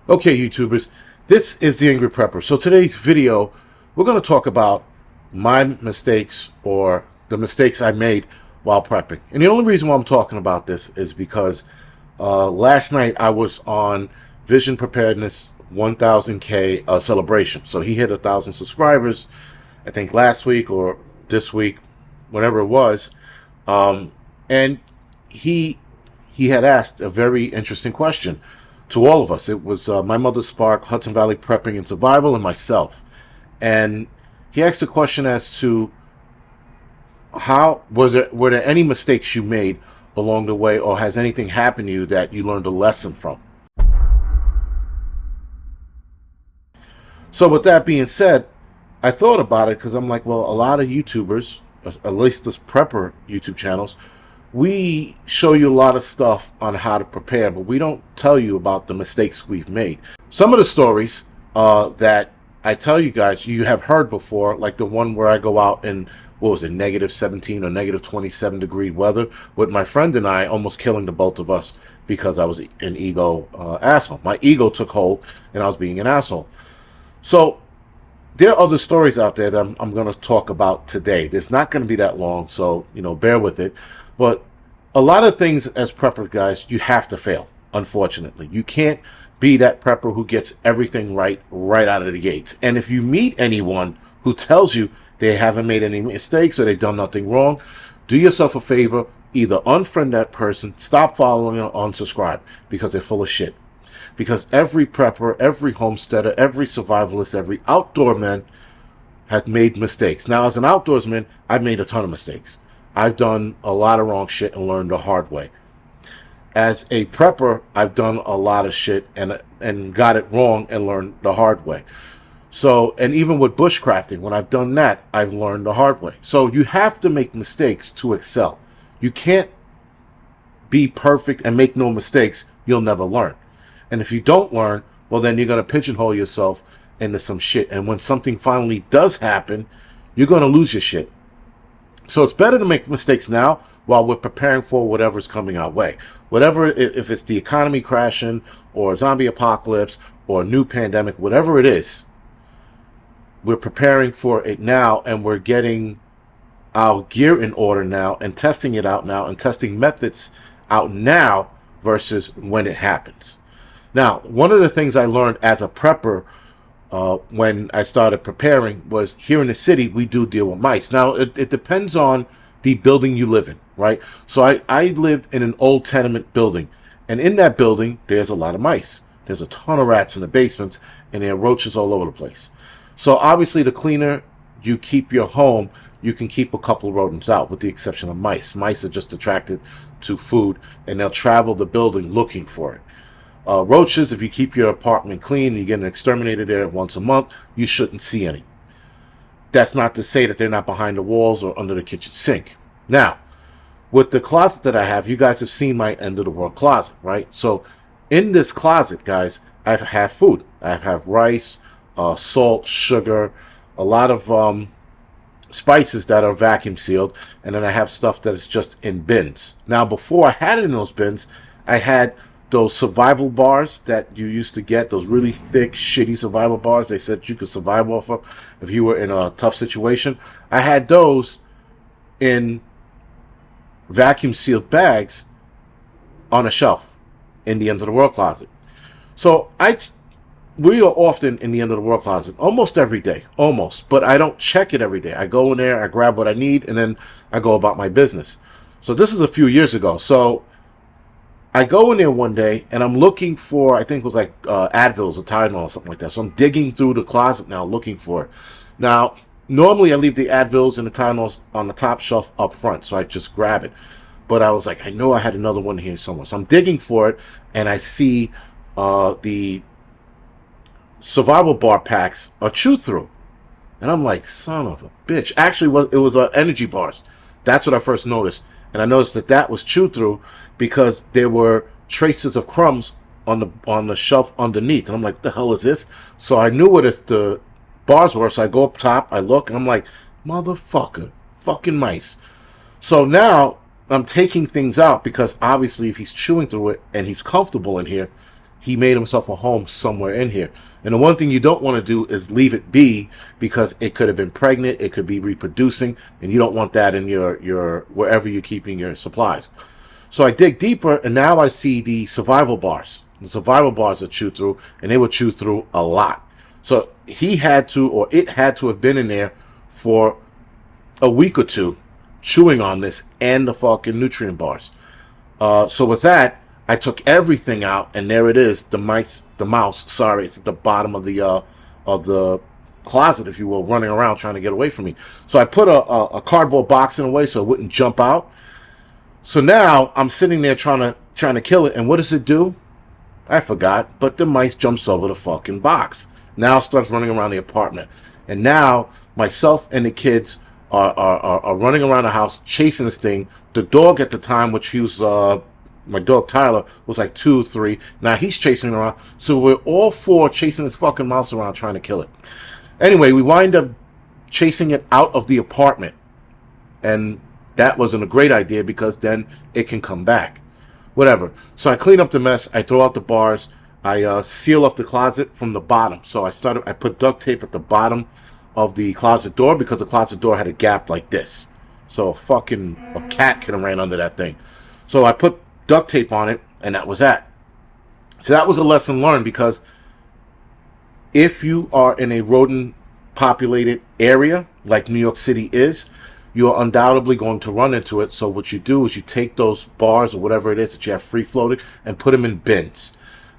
Okay, YouTubers, this is the Angry Prepper. So today's video, we're going to talk about my mistakes or the mistakes I made while prepping. And the only reason why I'm talking about this is because last night I was on Vision Preparedness 1000K celebration. So he hit 1,000 subscribers, I think last week or this week, whenever it was. And he had asked a very interesting question to all of us. It was my mother Spark, Hudson Valley Prepping and Survival, and myself. And he asked a question as to were there any mistakes you made along the way, or has anything happened to you that you learned a lesson from? So with that being said, I thought about it because I'm like, well, a lot of YouTubers, at least this prepper YouTube channels, we show you a lot of stuff on how to prepare, but we don't tell you about the mistakes we've made. Some of the stories that I tell you guys, you have heard before, like the one where I go out in, what was it, -17 or -27 degree weather with my friend and I, almost killing the both of us because I was an ego asshole. My ego took hold and I was being an asshole. So there are other stories out there that I'm going to talk about today. It's not going to be that long, so, bear with it. But a lot of things as prepper guys, you have to fail, unfortunately. You can't be that prepper who gets everything right out of the gates. And if you meet anyone who tells you they haven't made any mistakes or they've done nothing wrong, do yourself a favor, either unfriend that person, stop following, or unsubscribe, because they're full of shit. Because every prepper, every homesteader, every survivalist, every outdoor man has made mistakes. Now, as an outdoorsman, I've made a ton of mistakes. I've done a lot of wrong shit and learned the hard way. As a prepper, I've done a lot of shit and got it wrong and learned the hard way. So, and even with bushcrafting, when I've done that, I've learned the hard way. So you have to make mistakes to excel. You can't be perfect and make no mistakes. You'll never learn. And if you don't learn, well, then you're going to pigeonhole yourself into some shit. And when something finally does happen, you're going to lose your shit. So it's better to make mistakes now while we're preparing for whatever's coming our way. Whatever, if it's the economy crashing or a zombie apocalypse or a new pandemic, whatever it is, we're preparing for it now, and we're getting our gear in order now and testing it out now and testing methods out now versus when it happens. Now, one of the things I learned as a prepper when I started preparing was, here in the city, we do deal with mice. Now, it depends on the building you live in, right? So I lived in an old tenement building, and in that building, there's a lot of mice. There's a ton of rats in the basements, and there are roaches all over the place. So obviously, the cleaner you keep your home, you can keep a couple of rodents out, with the exception of mice. Mice are just attracted to food, and they'll travel the building looking for it. Roaches, if you keep your apartment clean and you get an exterminator there once a month, you shouldn't see any. That's not to say that they're not behind the walls or under the kitchen sink. Now, with the closet that I have, you guys have seen my end of the world closet, right? So in this closet, guys, I have food. I have rice, salt, sugar, a lot of spices that are vacuum sealed, and then I have stuff that is just in bins. Now, before I had it in those bins, I had those survival bars that you used to get, those really thick, shitty survival bars they said you could survive off of if you were in a tough situation. I had those in vacuum sealed bags on a shelf in the end of the world closet. So we are often in the end of the world closet almost every day, almost, but I don't check it every day. I go in there, I grab what I need, and then I go about my business. So this is a few years ago. So I go in there one day, and I'm looking for, I think it was like Advils or Tylenol or something like that. So I'm digging through the closet now looking for it. Now, normally I leave the Advils and the Tylenols on the top shelf up front, so I just grab it. But I was like, I know I had another one here somewhere. So I'm digging for it, and I see the survival bar packs are chewed through. And I'm like, son of a bitch. Actually, it was energy bars. That's what I first noticed. And I noticed that was chewed through because there were traces of crumbs on the shelf underneath. And I'm like, what the hell is this? So I knew what the bars were. So I go up top, I look, and I'm like, motherfucker, fucking mice. So now I'm taking things out because obviously if he's chewing through it and he's comfortable in here, he made himself a home somewhere in here. And the one thing you don't want to do is leave it be, because it could have been pregnant, it could be reproducing, and you don't want that in your wherever you're keeping your supplies. So I dig deeper, and now I see the survival bars. The survival bars are chewed through, and they were chewed through a lot. So he had to, or it had to have been in there for a week or two, chewing on this and the fucking nutrient bars. So with that, I took everything out, and there it is. The mouse. Sorry, it's at the bottom of the closet, if you will, running around trying to get away from me. So I put a cardboard box in a way so it wouldn't jump out. So now I'm sitting there trying to kill it, and what does it do? I forgot, but the mice jumps over the fucking box. Now starts running around the apartment, and now myself and the kids are running around the house chasing this thing. The dog at the time, which he was my dog Tyler, was like 2 or 3. Now he's chasing around, so we're all 4 chasing this fucking mouse around trying to kill it. Anyway, we wind up chasing it out of the apartment, and that wasn't a great idea because then it can come back. Whatever. So I clean up the mess. I throw out the bars. I seal up the closet from the bottom. So I put duct tape at the bottom of the closet door because the closet door had a gap like this. So a cat could have ran under that thing. So I put duct tape on it, and that was that. So that was a lesson learned, because if you are in a rodent populated area like New York City is, you are undoubtedly going to run into it. So what you do is you take those bars or whatever it is that you have free floated and put them in bins.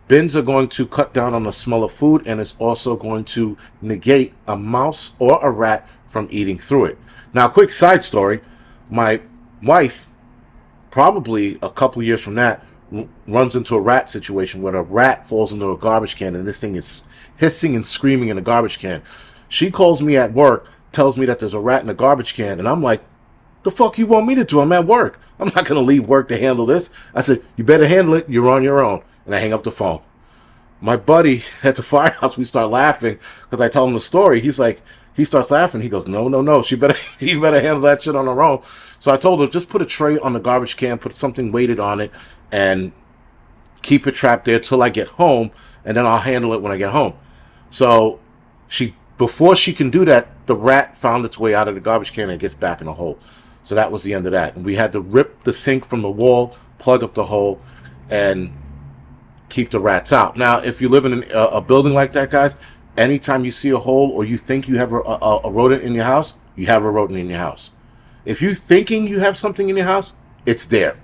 Bins are going to cut down on the smell of food, and it's also going to negate a mouse or a rat from eating through it. Now, quick side story. My wife, probably a couple of years from that, runs into a rat situation where a rat falls into a garbage can, and this thing is hissing and screaming in a garbage can. She calls me at work, tells me that there's a rat in a garbage can, and I'm like, the fuck you want me to do? I'm at work. I'm not going to leave work to handle this. I said, you better handle it. You're on your own. And I hang up the phone. My buddy at the firehouse, we start laughing because I tell him the story. He starts laughing. He goes, no. She better handle that shit on her own. So I told her, just put a tray on the garbage can, put something weighted on it, and keep it trapped there till I get home, and then I'll handle it when I get home. So before she can do that, the rat found its way out of the garbage can and it gets back in the hole. So that was the end of that. And we had to rip the sink from the wall, plug up the hole, and keep the rats out. Now, if you live in a building like that, guys, anytime you see a hole or you think you have a rodent in your house, you have a rodent in your house. If you're thinking you have something in your house, it's there.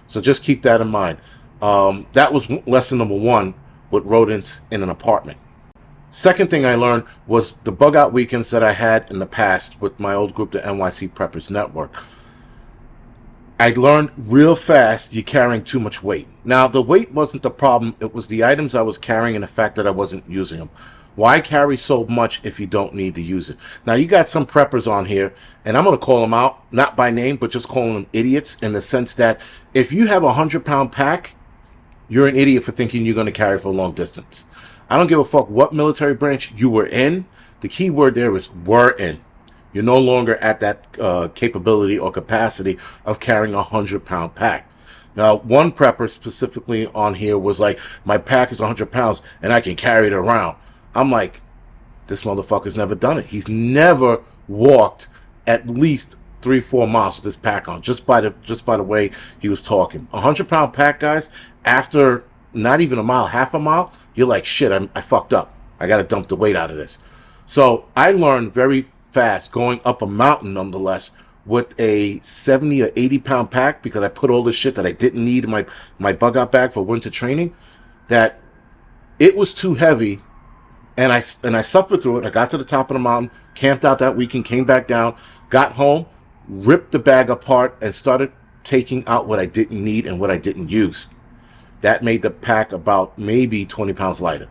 So just keep that in mind. That was lesson number 1 with rodents in an apartment. Second thing I learned was the bug out weekends that I had in the past with my old group, the NYC Preppers Network. I learned real fast you're carrying too much weight. Now, the weight wasn't the problem. It was the items I was carrying and the fact that I wasn't using them. Why carry so much if you don't need to use it? Now, you got some preppers on here, and I'm going to call them out, not by name, but just calling them idiots, in the sense that if you have a 100-pound pack, you're an idiot for thinking you're going to carry for a long distance. I don't give a fuck what military branch you were in. The key word there is were in. You're no longer at that capability or capacity of carrying a 100-pound pack. Now, one prepper specifically on here was like, my pack is 100 pounds and I can carry it around. I'm like, this motherfucker's never done it. He's never walked at least 3-4 miles with this pack on, just by the way he was talking. 100-pound pack, guys, after not even a mile, half a mile, you're like, shit, I fucked up. I got to dump the weight out of this. So I learned very fast going up a mountain, nonetheless, with a 70 or 80-pound pack, because I put all this shit that I didn't need in my bug out bag for winter training, that it was too heavy, and I suffered through it. I got to the top of the mountain, camped out that weekend, came back down, got home, ripped the bag apart, and started taking out what I didn't need and what I didn't use. That made the pack about maybe 20 pounds lighter.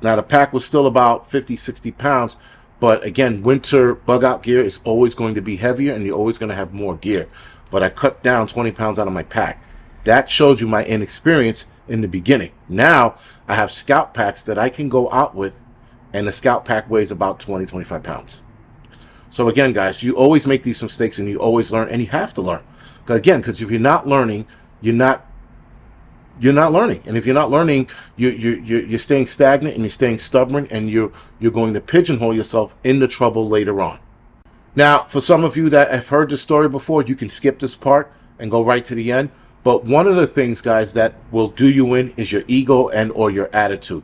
Now, the pack was still about 50, 60 pounds, but again, winter bug out gear is always going to be heavier, and you're always going to have more gear. But I cut down 20 pounds out of my pack. That showed you my inexperience in the beginning. Now, I have scout packs that I can go out with, and the scout pack weighs about 20, 25 pounds. So again, guys, you always make these mistakes, and you always learn, and you have to learn. Because if you're not learning, you're not you're not learning. And if you're not learning, you're staying stagnant and you're staying stubborn, and you're going to pigeonhole yourself into trouble later on. Now, for some of you that have heard this story before, you can skip this part and go right to the end. But one of the things, guys, that will do you in is your ego and or your attitude.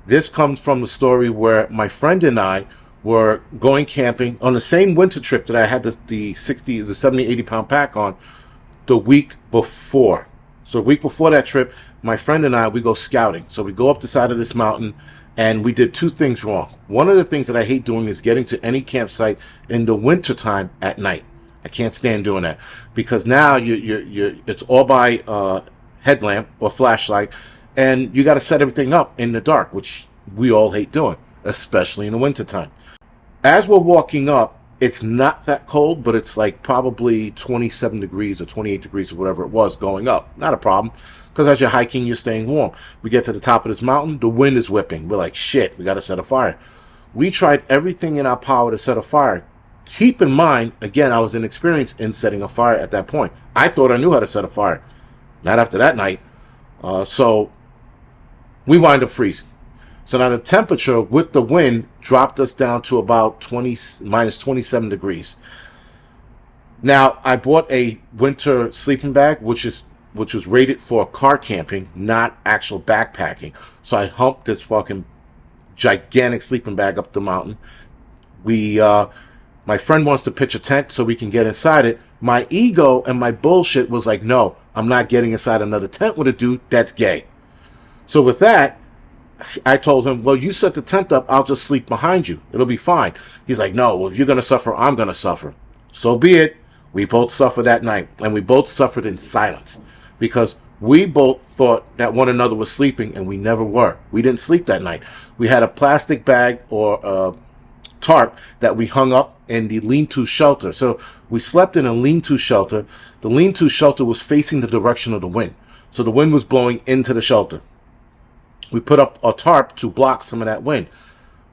This comes from the story where my friend and I were going camping on the same winter trip that I had the 70, 80 pound pack on the week before. So a week before that trip, my friend and I, we go scouting. So we go up the side of this mountain, and we did two things wrong. One of the things that I hate doing is getting to any campsite in the wintertime at night. I can't stand doing that, because now it's all by headlamp or flashlight, and you got to set everything up in the dark, which we all hate doing, especially in the wintertime. As we're walking up, it's not that cold, but it's like probably 27 degrees or 28 degrees or whatever it was going up. Not a problem, because as you're hiking, you're staying warm. We get to the top of this mountain, the wind is whipping. We're like, shit, we got to set a fire. We tried everything in our power to set a fire. Keep in mind, again, I was inexperienced in setting a fire at that point. I thought I knew how to set a fire. Not after that night. So we wind up freezing. So now the temperature with the wind dropped us down to about minus 27 degrees. Now, I bought a winter sleeping bag, which was rated for car camping, not actual backpacking. So I humped this fucking gigantic sleeping bag up the mountain. My friend wants to pitch a tent so we can get inside it. My ego and my bullshit was like, no, I'm not getting inside another tent with a dude. That's gay. So with that, I told him, well, you set the tent up, I'll just sleep behind you. It'll be fine. He's like, no, well, if you're going to suffer, I'm going to suffer. So be it. We both suffered that night, and we both suffered in silence, because we both thought that one another was sleeping, and we never were. We didn't sleep that night. We had a plastic bag or a tarp that we hung up in the lean-to shelter. So we slept in a lean-to shelter. The lean-to shelter was facing the direction of the wind. So the wind was blowing into the shelter. We put up a tarp to block some of that wind.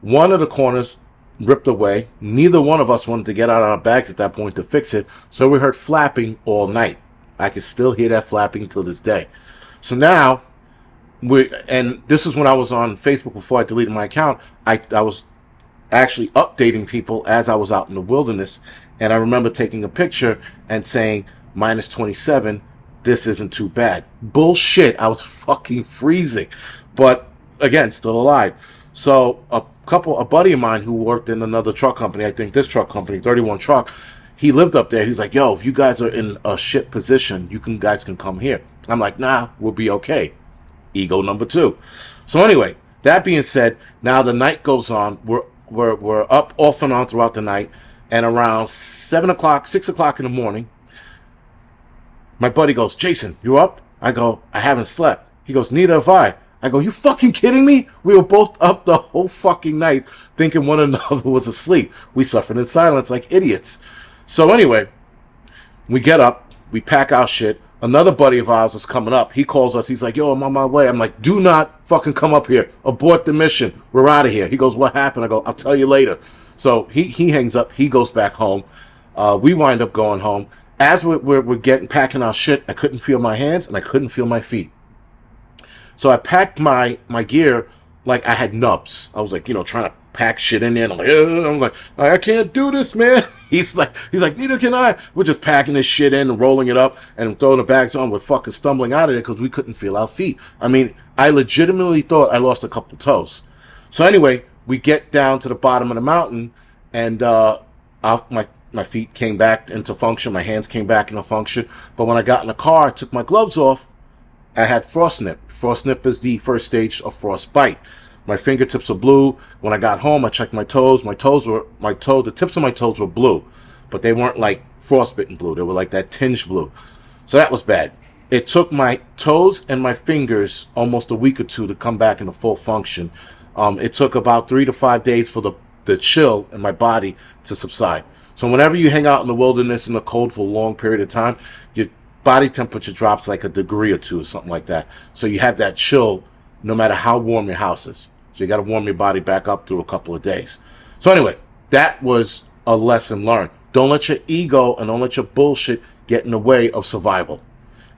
One of the corners ripped away. Neither one of us wanted to get out of our bags at that point to fix it, so we heard flapping all night. I can still hear that flapping till this day. So now, and this is when I was on Facebook before I deleted my account. I was actually updating people as I was out in the wilderness, and I remember taking a picture and saying, minus 27, this isn't too bad. Bullshit, I was fucking freezing. But again, still alive. So a buddy of mine who worked in another truck company, I think this truck company, 31 Truck, he lived up there. He's like, yo, if you guys are in a shit position, guys can come here. I'm like, nah, we'll be okay. Ego number 2. So anyway, that being said, now the night goes on. We're up off and on throughout the night, and around 7 o'clock, 6 o'clock in the morning, my buddy goes, Jason, you up? I go, I haven't slept. He goes, neither have I. I go, you fucking kidding me? We were both up the whole fucking night thinking one another was asleep. We suffered in silence like idiots. So anyway, we get up, we pack our shit. Another buddy of ours is coming up. He calls us. He's like, yo, I'm on my way. I'm like, do not fucking come up here. Abort the mission. We're out of here. He goes, what happened? I go, I'll tell you later. So he hangs up. He goes back home. We wind up going home. As we're packing our shit, I couldn't feel my hands and I couldn't feel my feet. So I packed my gear like I had nubs. I was like, trying to pack shit in there. And I'm like, I can't do this, man. He's like, neither can I. We're just packing this shit in and rolling it up and throwing the bags on. We're fucking stumbling out of there because we couldn't feel our feet. I mean, I legitimately thought I lost a couple toes. So anyway, we get down to the bottom of the mountain, and my feet came back into function. My hands came back into function. But when I got in the car, I took my gloves off. I had frost nip. Frost nip is the first stage of frostbite. My fingertips were blue. When I got home, I checked my toes. The tips of my toes were blue, but they weren't like frostbitten blue. They were like that tinged blue. So that was bad. It took my toes and my fingers almost a week or two to come back into full function. It took about 3 to 5 days for the chill in my body to subside. So whenever you hang out in the wilderness in the cold for a long period of time, your body temperature drops like a degree or two or something like that. So you have that chill no matter how warm your house is. So you got to warm your body back up through a couple of days. So anyway, that was a lesson learned. Don't let your ego and don't let your bullshit get in the way of survival.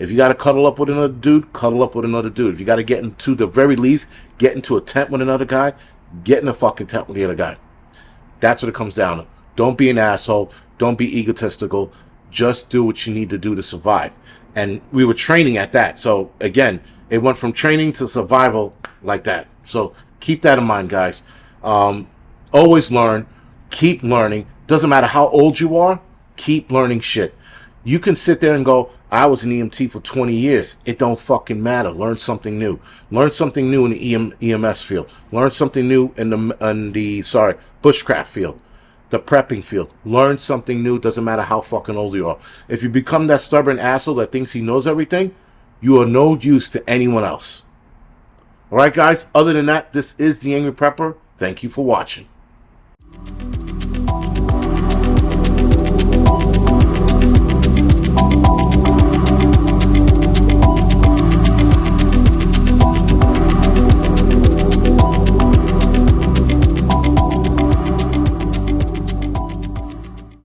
If you got to cuddle up with another dude, cuddle up with another dude. If you got to get into the very least, get into a tent with another guy, get in a fucking tent with the other guy. That's what it comes down to. Don't be an asshole. Don't be egotistical. Just do what you need to do to survive. And we were training at that. So again, it went from training to survival like that. So keep that in mind, guys. Always learn. Keep learning. Doesn't matter how old you are. Keep learning shit. You can sit there and go, I was an EMT for 20 years. It don't fucking matter. Learn something new. Learn something new in the EMS field. Learn something new in the bushcraft field. The prepping field. Learn something new. Doesn't matter how fucking old you are. If you become that stubborn asshole that thinks he knows everything, you are no use to anyone else. Alright, guys? Other than that, this is the Angry Prepper. Thank you for watching.